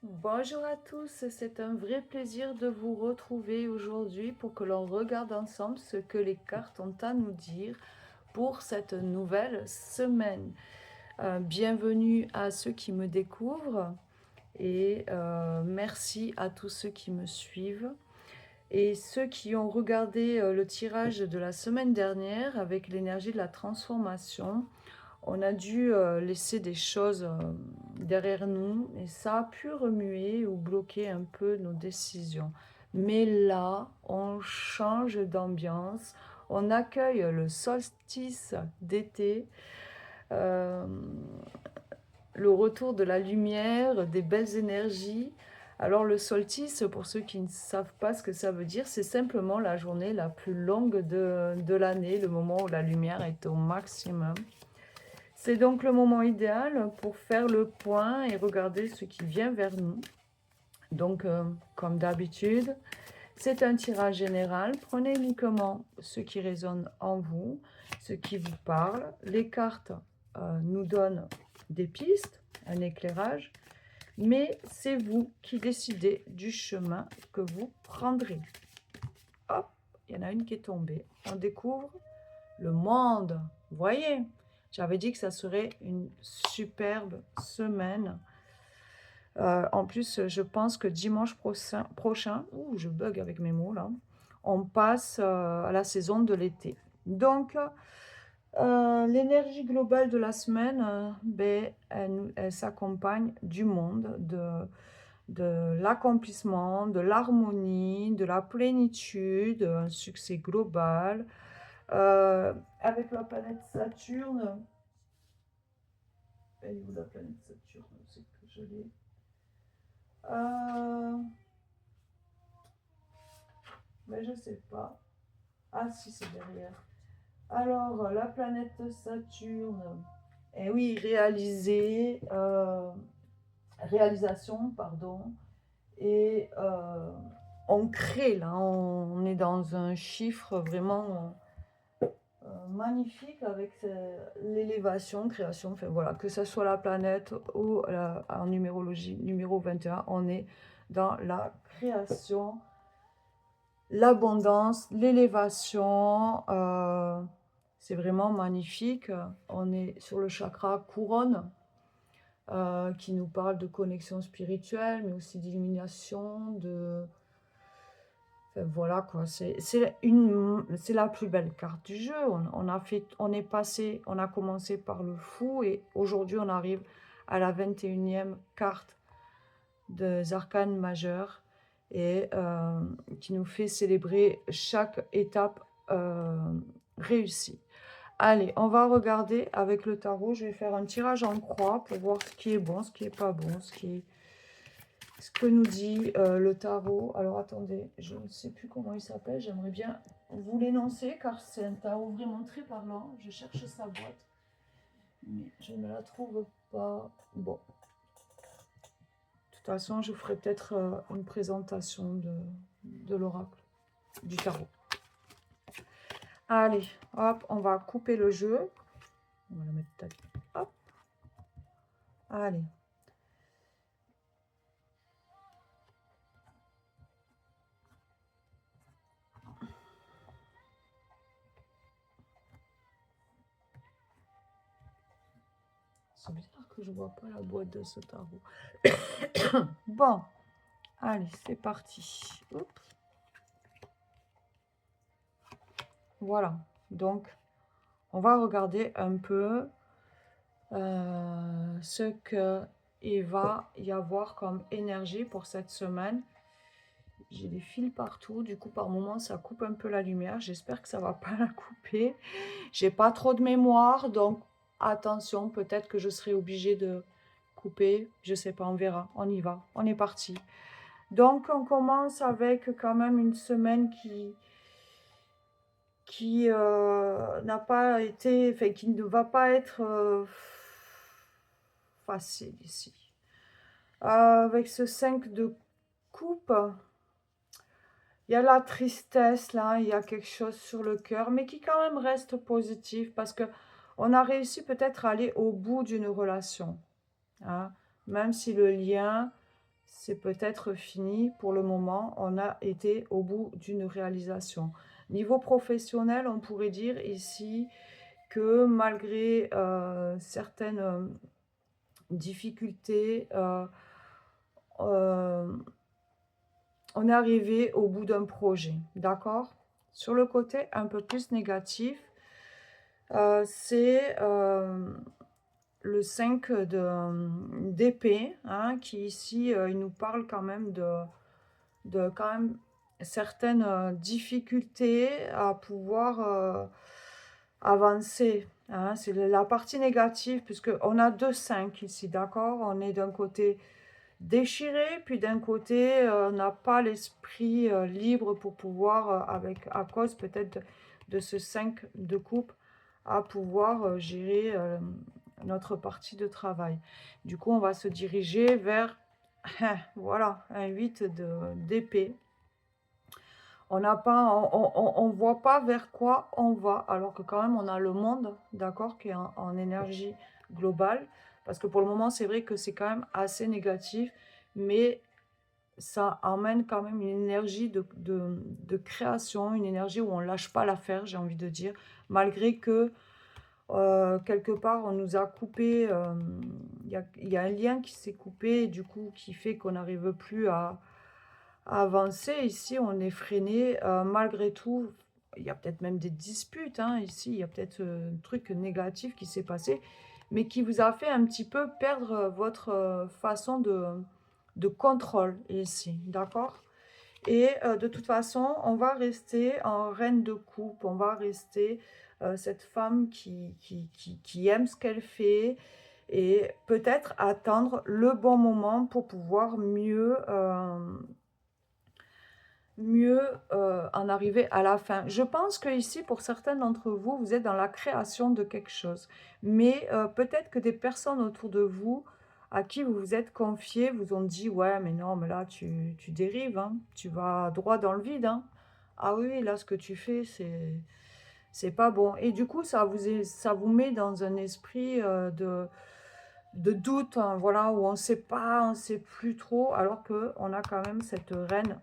Bonjour à tous, c'est un vrai plaisir de vous retrouver aujourd'hui pour que l'on regarde ensemble ce que les cartes ont à nous dire pour cette nouvelle semaine. Bienvenue à ceux qui me découvrent et merci à tous ceux qui me suivent. Et ceux qui ont regardé le tirage de la semaine dernière avec l'énergie de la transformation, on a dû laisser des choses derrière nous et ça a pu remuer ou bloquer un peu nos décisions. Mais là, on change d'ambiance, on accueille le solstice d'été, euh, le retour de la lumière, des belles énergies. Alors le solstice, pour ceux qui ne savent pas ce que ça veut dire, c'est simplement la journée la plus longue de l'année, le moment où la lumière est au maximum. C'est donc le moment idéal pour faire le point et regarder ce qui vient vers nous. Donc, comme d'habitude, c'est un tirage général. Prenez uniquement ce qui résonne en vous, ce qui vous parle. Les cartes nous donnent des pistes, un éclairage, mais c'est vous qui décidez du chemin que vous prendrez. Hop, il y en a une qui est tombée. On découvre le monde. Vous voyez, j'avais dit que ça serait une superbe semaine. En plus, je pense que dimanche prochain, je bug avec mes mots là, on passe à la saison de l'été. Donc, l'énergie globale de la semaine, elle s'accompagne du monde, de l'accomplissement, de l'harmonie, de la plénitude, un succès global. Avec la planète Saturne, elle est où la planète Saturne? C'est que je l'ai. Mais je sais pas. Ah si, c'est derrière. Alors, la planète Saturne, eh oui, réalisation, pardon. Et on crée là, on est dans un chiffre vraiment magnifique avec l'élévation, création, enfin voilà, que ce soit la planète ou en numérologie, numéro 21, on est dans la création, l'abondance, l'élévation, c'est vraiment magnifique. On est sur le chakra couronne, qui nous parle de connexion spirituelle, mais aussi d'illumination, enfin, voilà quoi, c'est la plus belle carte du jeu. On a commencé par le fou et aujourd'hui on arrive à la 21e carte des arcanes majeurs et qui nous fait célébrer chaque étape réussie. Allez, on va regarder avec le tarot. Je vais faire un tirage en croix pour voir ce qui est bon, ce qui est pas bon, ce que nous dit le tarot. Alors attendez, je ne sais plus comment il s'appelle. J'aimerais bien vous l'énoncer car c'est un tarot vraiment très parlant. Je cherche sa boîte, mais je ne la trouve pas. Bon, de toute façon, je ferai peut-être une présentation de l'oracle, du tarot. Allez, hop, on va couper le jeu. On va la mettre peut-être. Hop. Allez. C'est bizarre que je ne vois pas la boîte de ce tarot. Bon, allez, c'est parti. Oups. Voilà, donc on va regarder un peu ce qu'il va y avoir comme énergie pour cette semaine. J'ai des fils partout, du coup par moment ça coupe un peu la lumière. J'espère que ça va pas la couper. J'ai pas trop de mémoire, donc attention, peut-être que je serai obligée de couper. Je sais pas, on verra. On y va, on est parti. Donc on commence avec quand même une semaine qui n'a pas été, enfin qui ne va pas être facile ici. Avec ce 5 de coupe, il y a la tristesse là, il y a quelque chose sur le cœur, mais qui quand même reste positif parce que on a réussi peut-être à aller au bout d'une relation, hein, même si le lien c'est peut-être fini pour le moment. On a été au bout d'une réalisation. Niveau professionnel, on pourrait dire ici que malgré certaines difficultés, euh, on est arrivé au bout d'un projet, d'accord? Sur le côté un peu plus négatif, c'est le 5 d'épée, hein, qui ici, il nous parle quand même de quand même certaines difficultés à pouvoir avancer. Hein. C'est la partie négative, puisqu'on a deux 5 ici, d'accord? On est d'un côté déchiré, puis d'un côté, on n'a pas l'esprit libre pour pouvoir, à cause peut-être de ce 5 de coupe, à pouvoir gérer notre partie de travail. Du coup, on va se diriger vers, voilà, un 8 d'épée. On n'a pas, on voit pas vers quoi on va, alors que quand même on a le monde, d'accord, qui est en énergie globale, parce que pour le moment c'est vrai que c'est quand même assez négatif, mais ça emmène quand même une énergie de création, une énergie où on lâche pas l'affaire, j'ai envie de dire, malgré que quelque part on nous a coupé, il y a un lien qui s'est coupé, du coup qui fait qu'on n'arrive plus à avancer. Ici, on est freiné. Malgré tout, il y a peut-être même des disputes. Hein, ici, il y a peut-être un truc négatif qui s'est passé, mais qui vous a fait un petit peu perdre votre façon de contrôle ici. D'accord? Et de toute façon, on va rester en reine de coupe. On va rester cette femme qui aime ce qu'elle fait et peut-être attendre le bon moment pour pouvoir mieux en arriver à la fin. Je pense que ici, pour certains d'entre vous, vous êtes dans la création de quelque chose. Mais peut-être que des personnes autour de vous, à qui vous vous êtes confié, vous ont dit, ouais, mais non, mais là, tu dérives, hein, tu vas droit dans le vide. Hein. Ah oui, là, ce que tu fais, c'est pas bon. Et du coup, ça vous met dans un esprit de doute, hein, voilà, où on ne sait pas, on ne sait plus trop, alors qu'on a quand même cette reine,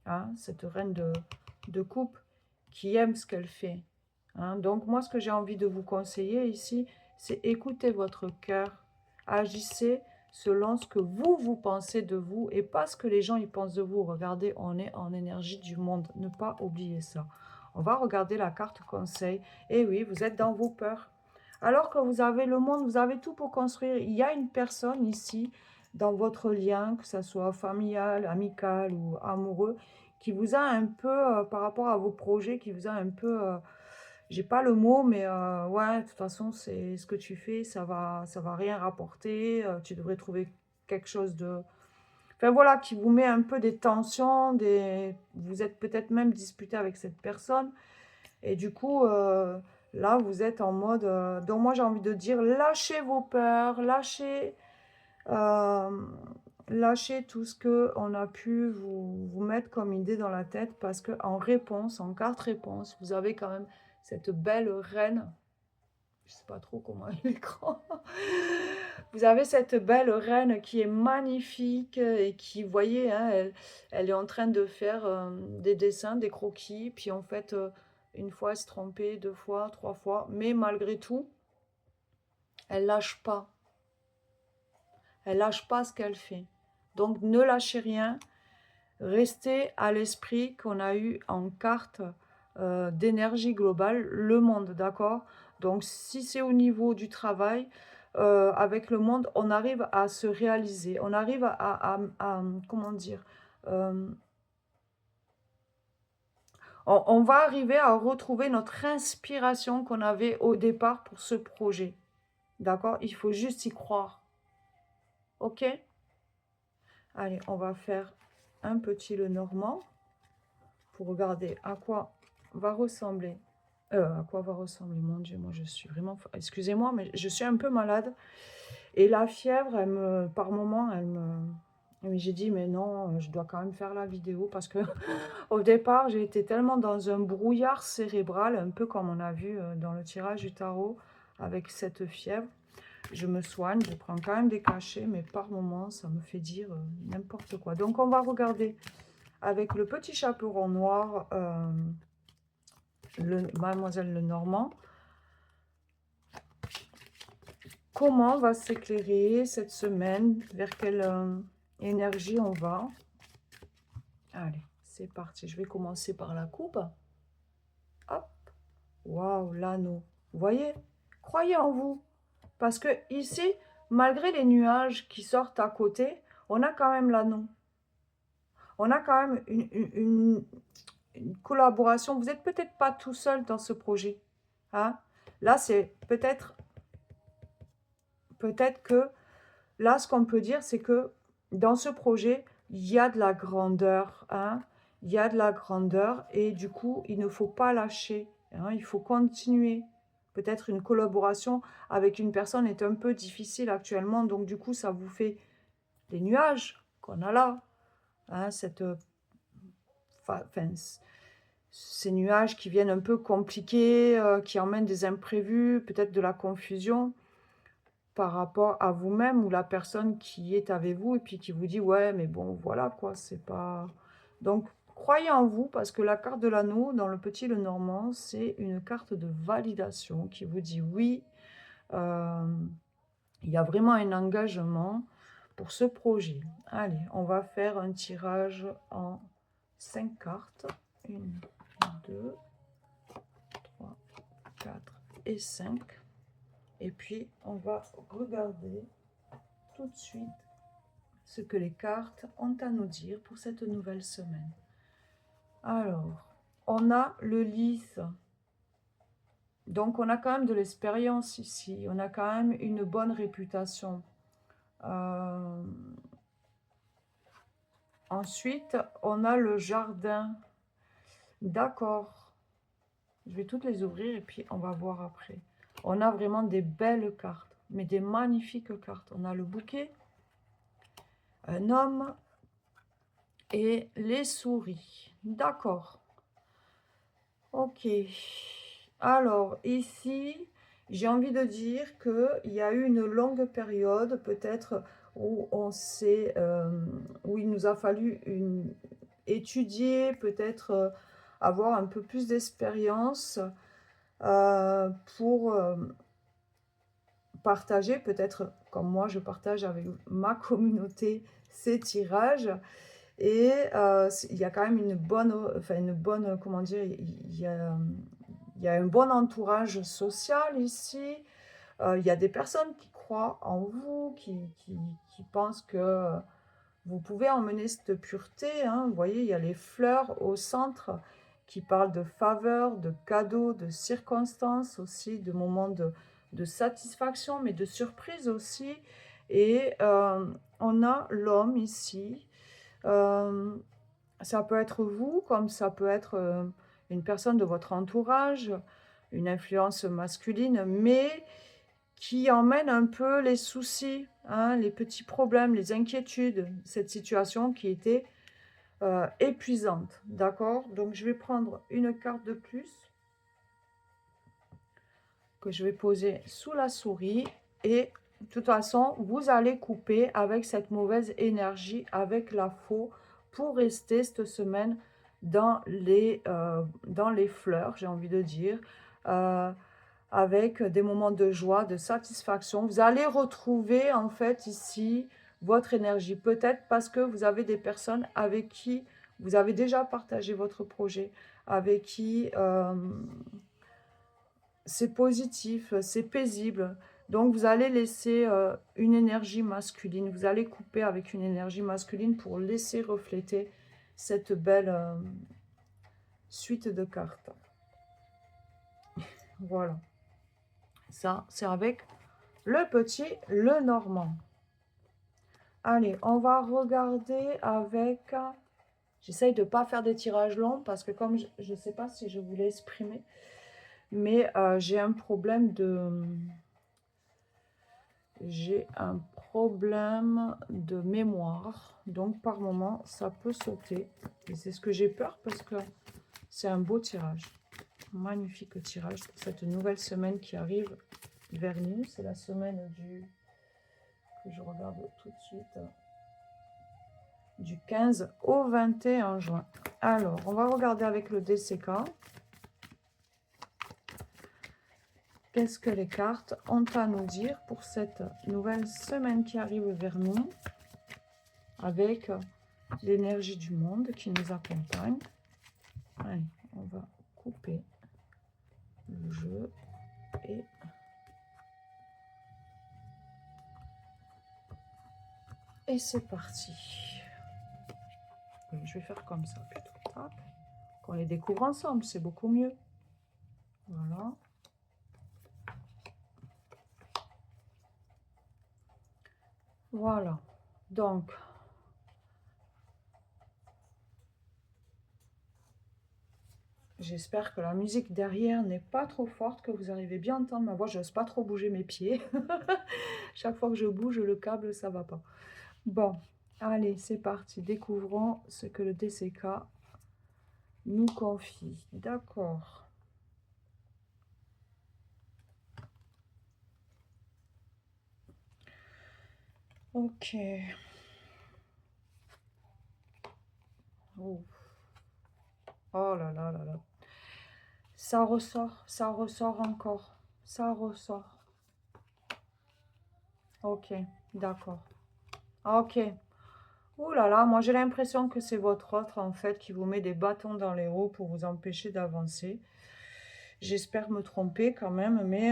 hein, cette reine de coupe qui aime ce qu'elle fait. Hein. Donc moi, ce que j'ai envie de vous conseiller ici, c'est écoutez votre cœur, agissez selon ce que vous pensez de vous et pas ce que les gens y pensent de vous. Regardez, on est en énergie du monde, ne pas oublier ça. On va regarder la carte conseil. Et oui, vous êtes dans vos peurs. Alors que vous avez le monde, vous avez tout pour construire. Il y a une personne ici, dans votre lien, que ce soit familial, amical ou amoureux, qui vous a un peu, par rapport à vos projets, qui vous a un peu, j'ai pas le mot, mais ouais, de toute façon, c'est ce que tu fais, ça va rien rapporter, tu devrais trouver quelque chose de... Enfin voilà, qui vous met un peu des tensions, vous êtes peut-être même disputé avec cette personne, et du coup, là, vous êtes en mode... donc moi, j'ai envie de dire, lâchez vos peurs, euh, lâchez tout ce qu'on a pu vous mettre comme idée dans la tête, parce qu'en réponse, en carte réponse, vous avez quand même cette belle reine. Je sais pas trop comment est l'écran. Vous avez cette belle reine qui est magnifique et qui, vous voyez, hein, elle est en train de faire des dessins, des croquis. Puis en fait, une fois, elle se trompait, deux fois, trois fois. Mais malgré tout, elle lâche pas. Elle lâche pas ce qu'elle fait. Donc ne lâchez rien. Restez à l'esprit qu'on a eu en carte d'énergie globale, le monde, d'accord? Donc si c'est au niveau du travail, avec le monde, on arrive à se réaliser, on arrive comment dire, euh, on va arriver à retrouver notre inspiration qu'on avait au départ pour ce projet, d'accord? Il faut juste y croire, ok? Allez, on va faire un petit Lenormand pour regarder à quoi va ressembler. À quoi va ressembler, mon Dieu, moi je suis vraiment... Excusez-moi, mais je suis un peu malade. Et la fièvre, par moment, elle me... Mais j'ai dit, mais non, je dois quand même faire la vidéo parce que au départ, j'ai été tellement dans un brouillard cérébral, un peu comme on a vu dans le tirage du tarot avec cette fièvre. je me soigne, je prends quand même des cachets, mais par moments, ça me fait dire n'importe quoi. Donc, on va regarder avec le petit chaperon noir, Mademoiselle Lenormand, comment va s'éclairer cette semaine, vers quelle énergie on va. Allez, c'est parti. Je vais commencer par la coupe. Hop. Waouh, l'anneau. Vous voyez? Croyez en vous. Parce que ici, malgré les nuages qui sortent à côté, on a quand même l'anneau. On a quand même une collaboration. Vous n'êtes peut-être pas tout seul dans ce projet. Hein? Là, c'est peut-être que, là, ce qu'on peut dire, c'est que dans ce projet, il y a de la grandeur. Hein? Il y a de la grandeur et du coup, il ne faut pas lâcher. Hein? Il faut continuer. Peut-être une collaboration avec une personne est un peu difficile actuellement. Donc, du coup, ça vous fait des nuages qu'on a là. Hein? Ces nuages qui viennent un peu compliqués, qui emmènent des imprévus, peut-être de la confusion par rapport à vous-même ou la personne qui est avec vous et puis qui vous dit ouais mais bon voilà quoi, c'est pas... Donc croyez en vous parce que la carte de l'anneau dans le petit Lenormand, c'est une carte de validation qui vous dit oui, il y a vraiment un engagement pour ce projet. Allez, on va faire un tirage en 5 cartes. 1, 2, 3, 4 et 5. Et puis, on va regarder tout de suite ce que les cartes ont à nous dire pour cette nouvelle semaine. Alors, on a le lys. Donc, on a quand même de l'expérience ici. On a quand même une bonne réputation. Ensuite, on a le jardin. D'accord. Je vais toutes les ouvrir et puis on va voir après. On a vraiment des belles cartes, mais des magnifiques cartes. On a le bouquet, un homme et les souris. D'accord. Ok. Alors, ici, j'ai envie de dire qu'il y a eu une longue période, peut-être, où où il nous a fallu étudier, peut-être avoir un peu plus d'expérience pour partager, peut-être comme moi je partage avec ma communauté ces tirages. Et il y a quand même comment dire, il y a un bon entourage social ici. Il y a des personnes qui croient en vous, qui pensent que vous pouvez emmener cette pureté. Hein. Vous voyez, il y a les fleurs au centre qui parlent de faveur, de cadeaux, de circonstances aussi, de moments de satisfaction, mais de surprise aussi. Et on a l'homme ici. Ça peut être vous, comme ça peut être une personne de votre entourage, une influence masculine, mais qui emmène un peu les soucis, hein, les petits problèmes, les inquiétudes, cette situation qui était épuisante. D'accord? Donc, je vais prendre une carte de plus que je vais poser sous la souris et de toute façon, vous allez couper avec cette mauvaise énergie, avec la faux, pour rester cette semaine dans les fleurs, j'ai envie de dire, avec des moments de joie, de satisfaction. Vous allez retrouver en fait ici votre énergie, peut-être parce que vous avez des personnes avec qui vous avez déjà partagé votre projet, avec qui c'est positif, c'est paisible. Donc, vous allez laisser une énergie masculine. Vous allez couper avec une énergie masculine pour laisser refléter cette belle suite de cartes. Voilà. Ça, c'est avec le petit Lenormand. Allez, on va regarder avec... J'essaye de ne pas faire des tirages longs parce que comme je ne sais pas si je voulais exprimer, mais j'ai un problème de... J'ai un problème de mémoire, donc par moment ça peut sauter et c'est ce que j'ai peur parce que c'est un beau tirage, magnifique tirage pour cette nouvelle semaine qui arrive vers nous. C'est la semaine que je regarde tout de suite, du 15 au 21 juin. Alors, on va regarder avec le DCK. Qu'est-ce que les cartes ont à nous dire pour cette nouvelle semaine qui arrive vers nous, avec l'énergie du monde qui nous accompagne. Allez, on va couper le jeu et c'est parti. Je vais faire comme ça plutôt. Hop. Qu'on les découvre ensemble, c'est beaucoup mieux. Voilà. Voilà. Donc, j'espère que la musique derrière n'est pas trop forte, que vous arrivez bien à entendre ma voix. Je n'ose pas trop bouger mes pieds. Chaque fois que je bouge le câble, ça va pas. Bon, allez, c'est parti. Découvrons ce que le DCK nous confie. D'accord. Ok. Oh. Oh là là là là. Ça ressort encore. Ça ressort. Ok, d'accord. Ok. Ouh là là, moi j'ai l'impression que c'est votre autre en fait qui vous met des bâtons dans les roues pour vous empêcher d'avancer. J'espère me tromper quand même, mais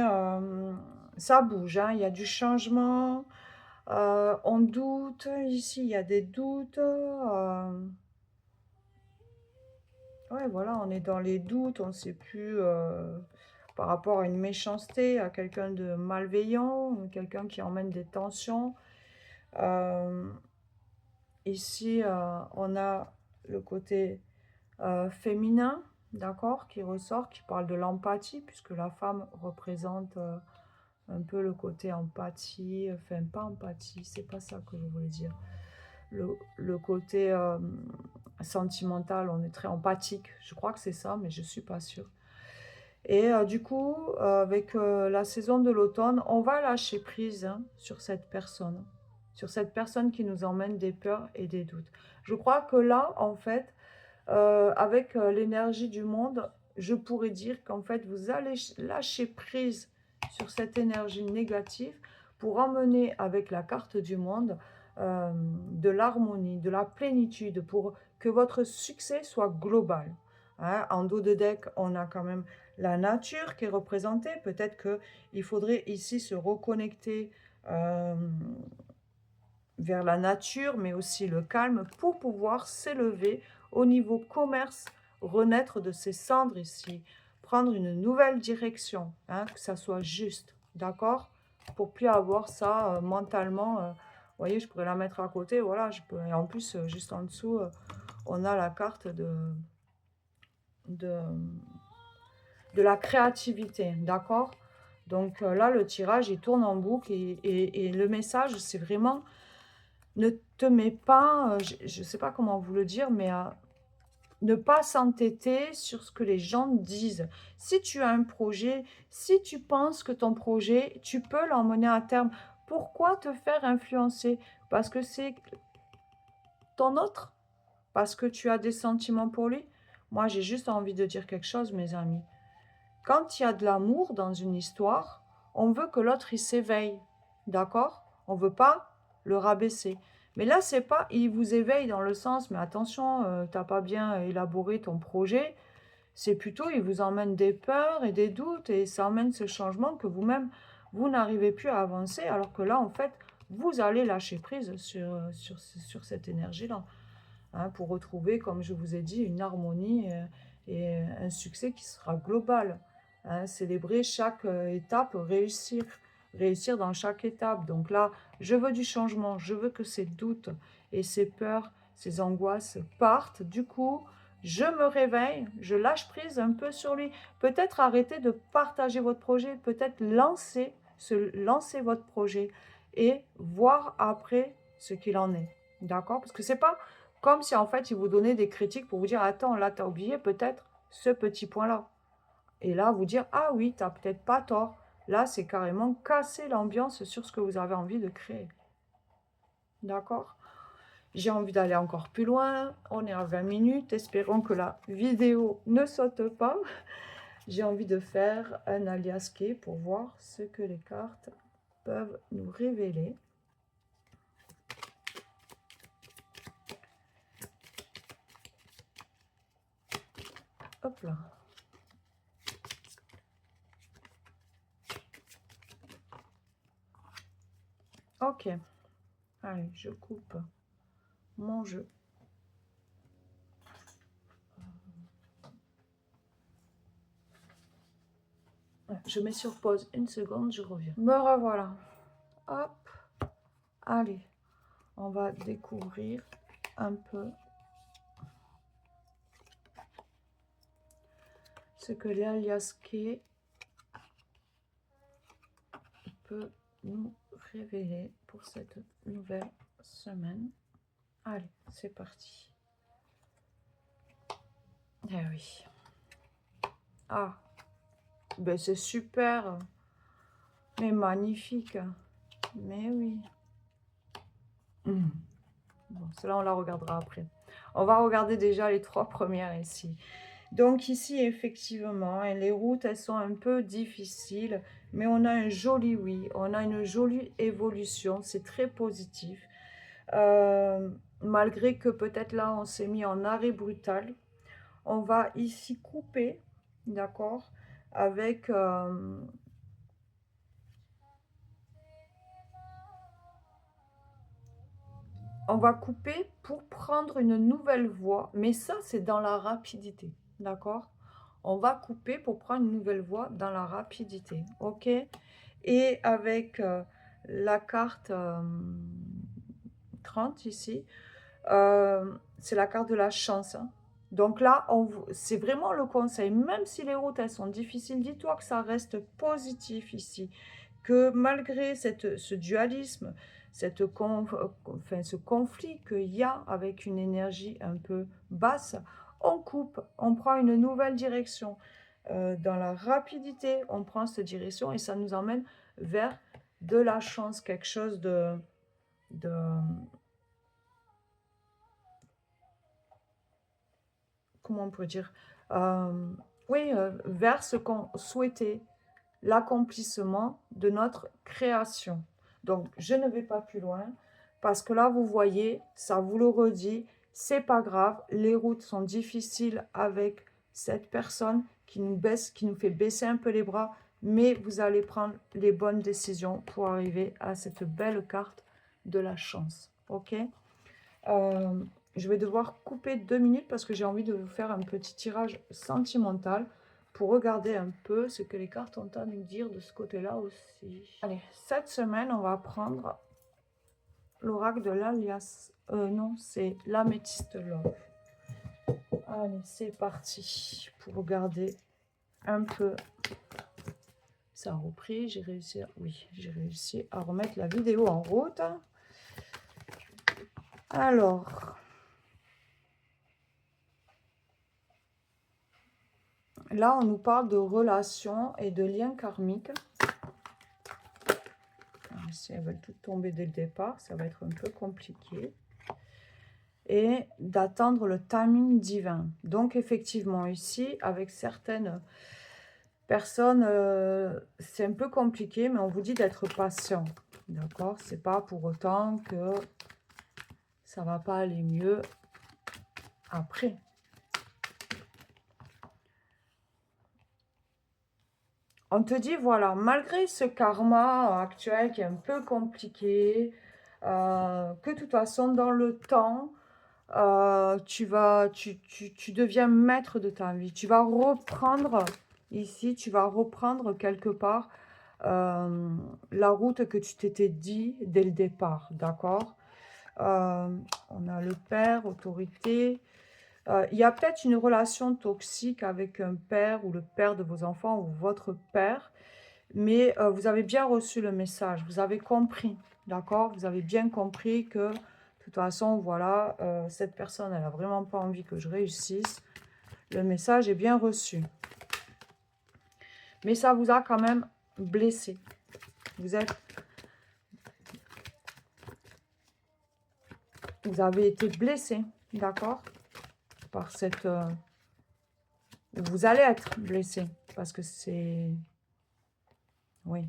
ça bouge, hein. Il y a du changement. On doute, ici il y a des doutes. Ouais, voilà, on est dans les doutes, on ne sait plus par rapport à une méchanceté, à quelqu'un de malveillant, quelqu'un qui emmène des tensions. Ici, on a le côté féminin, d'accord, qui ressort, qui parle de l'empathie, puisque la femme représente un peu le côté empathie, enfin pas empathie, c'est pas ça que je voulais dire. Le côté sentimental, on est très empathique, je crois que c'est ça, mais je suis pas sûre. Et du coup, avec la saison de l'automne, on va lâcher prise, hein, sur cette personne qui nous emmène des peurs et des doutes. Je crois que là, en fait, avec l'énergie du monde, je pourrais dire qu'en fait, vous allez lâcher prise sur cette énergie négative pour emmener avec la carte du monde de l'harmonie, de la plénitude, pour que votre succès soit global. Hein, en dos de deck, on a quand même la nature qui est représentée. Peut-être qu'il faudrait ici se reconnecter vers la nature, mais aussi le calme, pour pouvoir s'élever au niveau commerce, renaître de ses cendres ici, prendre une nouvelle direction, hein, que ça soit juste, d'accord? Pour plus avoir ça mentalement. Vous voyez, je pourrais la mettre à côté, voilà. Et en plus, juste en dessous, on a la carte de la créativité, d'accord? Donc là, le tirage, il tourne en boucle et le message, c'est vraiment, ne te mets pas, je ne sais pas comment vous le dire, mais ne pas s'entêter sur ce que les gens disent. Si tu as un projet, si tu penses que ton projet, tu peux l'emmener à terme, pourquoi te faire influencer? Parce que c'est ton autre? Parce que tu as des sentiments pour lui? Moi, j'ai juste envie de dire quelque chose, mes amis. Quand il y a de l'amour dans une histoire, on veut que l'autre, il s'éveille. D'accord? On ne veut pas le rabaisser. Mais là, c'est pas, il vous éveille dans le sens, mais attention, tu n'as pas bien élaboré ton projet. C'est plutôt, il vous emmène des peurs et des doutes, et ça emmène ce changement que vous-même, vous n'arrivez plus à avancer, alors que là, en fait, vous allez lâcher prise sur cette énergie-là, hein, pour retrouver, comme je vous ai dit, une harmonie et un succès qui sera global. Hein, célébrer chaque étape, réussir dans chaque étape. Donc là, je veux du changement, je veux que ces doutes et ces peurs, ces angoisses partent. Du coup, je me réveille, je lâche prise un peu sur lui. Peut-être arrêter de partager votre projet, peut-être lancer votre projet et voir après ce qu'il en est. D'accord? Parce que c'est pas comme si en fait il vous donnait des critiques pour vous dire attends, là tu as oublié peut-être ce petit point-là. Et là vous dire ah oui, tu n'as peut-être pas tort. Là, c'est carrément casser l'ambiance sur ce que vous avez envie de créer. D'accord? J'ai envie d'aller encore plus loin. On est à 20 minutes. Espérons que la vidéo ne saute pas. J'ai envie de faire un alias key pour voir ce que les cartes peuvent nous révéler. Hop là. Ok. Allez, je coupe mon jeu. Je mets sur pause une seconde, je reviens. Me revoilà. Hop. Allez, on va découvrir un peu ce que l'alias key peut nous révéler pour cette nouvelle semaine. Allez, c'est parti. Eh oui. Ah, ben c'est super, mais magnifique. Mais oui. Bon, cela on la regardera après. On va regarder déjà les 3 premières ici. Donc ici, effectivement, les routes, elles sont un peu difficiles, mais on a un joli oui, on a une jolie évolution, c'est très positif. Malgré que peut-être là, on s'est mis en arrêt brutal, on va ici couper, d'accord, avec... on va couper pour prendre une nouvelle voie, mais ça, c'est dans la rapidité, d'accord? On va couper pour prendre une nouvelle voie dans la rapidité, ok? Et avec la carte 30 ici, c'est la carte de la chance. Hein. Donc là, c'est vraiment le conseil. Même si les routes, elles sont difficiles, dis-toi que ça reste positif ici. Que malgré ce dualisme, ce conflit qu'il y a avec une énergie un peu basse, on coupe, on prend une nouvelle direction. Dans la rapidité, on prend cette direction et ça nous emmène vers de la chance, quelque chose de comment on pourrait dire, oui, vers ce qu'on souhaitait, l'accomplissement de notre création. Donc, je ne vais pas plus loin, parce que là, vous voyez, ça vous le redit, c'est pas grave, les routes sont difficiles avec cette personne qui nous fait baisser un peu les bras, mais vous allez prendre les bonnes décisions pour arriver à cette belle carte de la chance, ok? Je vais devoir couper 2 minutes parce que j'ai envie de vous faire un petit tirage sentimental pour regarder un peu ce que les cartes ont à nous dire de ce côté-là aussi. Allez, cette semaine, on va prendre l'oracle de l'alias. Non, c'est l'améthyste love. Allez, c'est parti pour regarder un peu. Ça a repris, j'ai réussi à remettre la vidéo en route. Alors... là, on nous parle de relations et de liens karmiques. Si elles veulent toutes tomber dès le départ, ça va être un peu compliqué. Et d'attendre le timing divin. Donc, effectivement, ici, avec certaines personnes, c'est un peu compliqué, mais on vous dit d'être patient. D'accord? C'est pas pour autant que ça va pas aller mieux après. On te dit, voilà, malgré ce karma actuel qui est un peu compliqué, que de toute façon, dans le temps, tu deviens maître de ta vie. Tu vas reprendre, ici, tu vas reprendre quelque part la route que tu t'étais dit dès le départ, d'accord? On a le père, autorité. Il y a peut-être une relation toxique avec un père ou le père de vos enfants ou votre père, mais vous avez bien reçu le message, vous avez compris, d'accord? Vous avez bien compris que, de toute façon, voilà, cette personne, elle n'a vraiment pas envie que je réussisse. Le message est bien reçu. Mais ça vous a quand même blessé. Vous avez été blessé, d'accord? Par cette... vous allez être blessé, parce que c'est... Oui.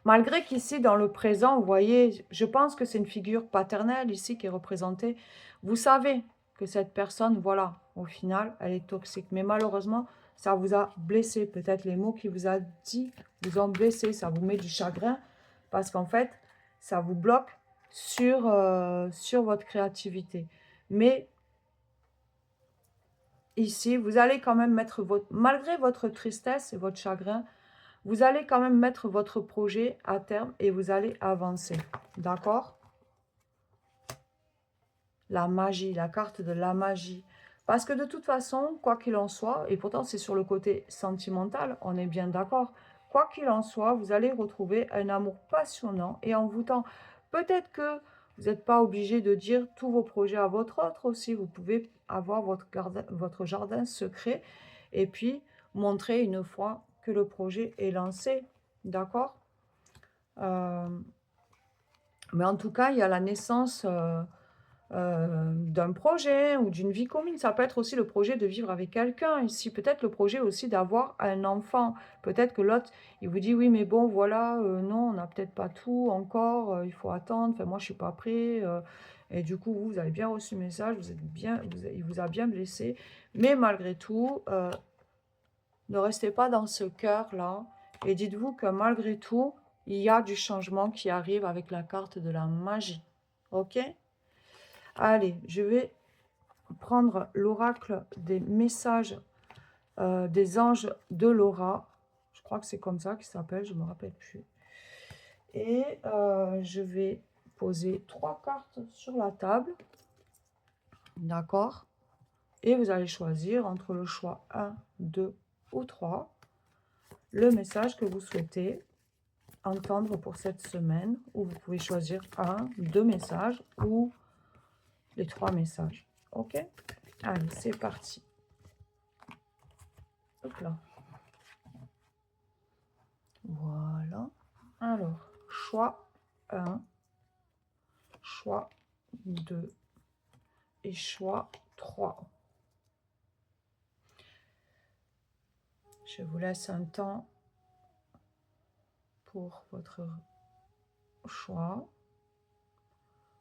Malgré qu'ici, dans le présent, vous voyez, je pense que c'est une figure paternelle ici qui est représentée. Vous savez que cette personne, voilà, au final, elle est toxique. Mais malheureusement, ça vous a blessé. Peut-être les mots qu'il vous a dit vous ont blessé. Ça vous met du chagrin parce qu'en fait, ça vous bloque sur votre créativité. Mais ici, vous allez quand même mettre malgré votre tristesse et votre chagrin, vous allez quand même mettre votre projet à terme et vous allez avancer. D'accord? La magie, la carte de la magie. Parce que de toute façon, quoi qu'il en soit, et pourtant c'est sur le côté sentimental, on est bien d'accord, quoi qu'il en soit, vous allez retrouver un amour passionnant et envoûtant. Peut-être que vous n'êtes pas obligé de dire tous vos projets à votre autre aussi. Vous pouvez avoir votre jardin secret et puis montrer une fois que le projet est lancé. D'accord? Mais en tout cas, il y a la naissance d'un projet ou d'une vie commune. Ça peut être aussi le projet de vivre avec quelqu'un. Ici, peut-être le projet aussi d'avoir un enfant. Peut-être que l'autre, il vous dit, oui, mais bon, voilà, non, on n'a peut-être pas tout encore, il faut attendre, enfin, moi, je ne suis pas prêt. Et du coup, vous avez bien reçu le message, vous êtes bien, il vous a bien blessé. Mais malgré tout, ne restez pas dans ce cœur-là. Et dites-vous que malgré tout, il y a du changement qui arrive avec la carte de la magie. Ok? Allez, je vais prendre l'oracle des messages des anges de Laura. Je crois que c'est comme ça qu'il s'appelle, je ne me rappelle plus. Et je vais poser 3 cartes sur la table. D'accord? Et vous allez choisir entre le choix 1, 2 ou 3 le message que vous souhaitez entendre pour cette semaine. Ou vous pouvez choisir 1, 2 messages ou les 3 messages. Ok? Allez, c'est parti. Hop là. Voilà. Alors, choix 1, choix 2 et choix 3. Je vous laisse un temps pour votre choix.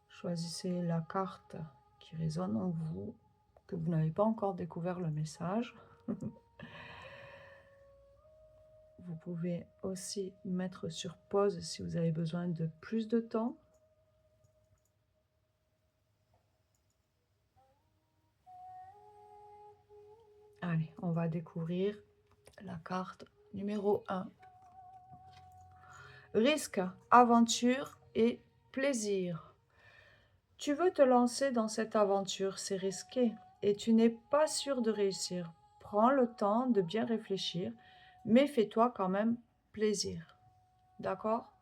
Choisissez la carte qui résonne en vous, que vous n'avez pas encore découvert le message. Vous pouvez aussi mettre sur pause si vous avez besoin de plus de temps. Allez, on va découvrir la carte numéro 1. Risque, aventure et plaisir. Tu veux te lancer dans cette aventure, c'est risqué et tu n'es pas sûr de réussir. Prends le temps de bien réfléchir, mais fais-toi quand même plaisir. D'accord?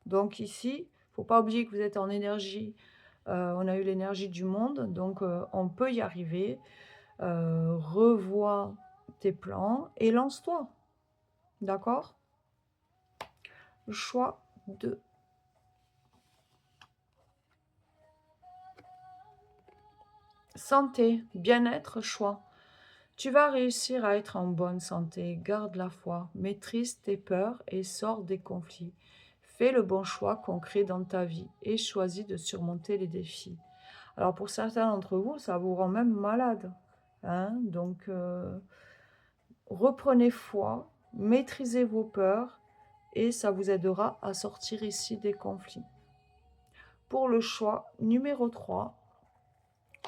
Donc ici, il ne faut pas oublier que vous êtes en énergie. On a eu l'énergie du monde, donc on peut y arriver. Revois tes plans et lance-toi. D'accord? Choix 2. Santé, bien-être, choix. Tu vas réussir à être en bonne santé, garde la foi, maîtrise tes peurs et sors des conflits. Fais le bon choix concret dans ta vie et choisis de surmonter les défis. Alors pour certains d'entre vous, ça vous rend même malade. Hein? Donc reprenez foi, maîtrisez vos peurs et ça vous aidera à sortir ici des conflits. Pour le choix numéro 3,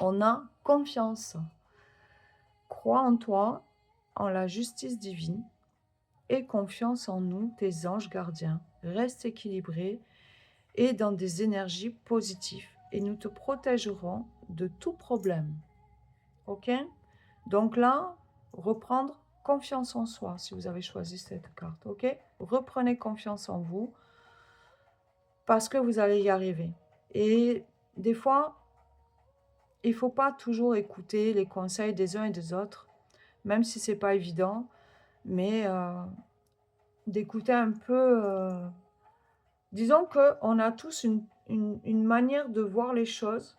on a confiance. Crois en toi, en la justice divine, et confiance en nous, tes anges gardiens. Reste équilibré et dans des énergies positives, et nous te protégerons de tout problème. Ok? Donc là, reprendre confiance en soi, si vous avez choisi cette carte. Ok? Reprenez confiance en vous, parce que vous allez y arriver. Et des fois, il ne faut pas toujours écouter les conseils des uns et des autres, même si ce n'est pas évident. mais d'écouter un peu, disons qu'on a tous une manière de voir les choses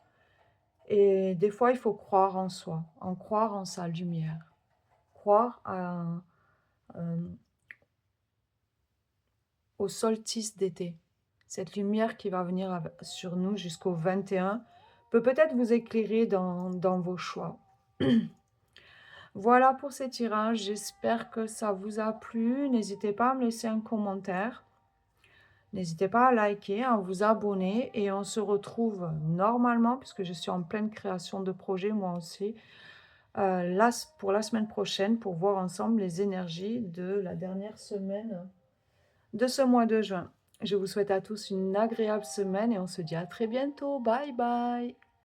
et des fois, il faut croire en soi, en croire en sa lumière, croire hem, au solstice d'été. Cette lumière qui va venir sur nous jusqu'au 21 peut peut-être vous éclairer dans vos choix. Voilà pour ces tirages, j'espère que ça vous a plu. N'hésitez pas à me laisser un commentaire. N'hésitez pas à liker, à vous abonner et on se retrouve normalement, puisque je suis en pleine création de projet moi aussi, pour la semaine prochaine pour voir ensemble les énergies de la dernière semaine de ce mois de juin. Je vous souhaite à tous une agréable semaine et on se dit à très bientôt. Bye bye.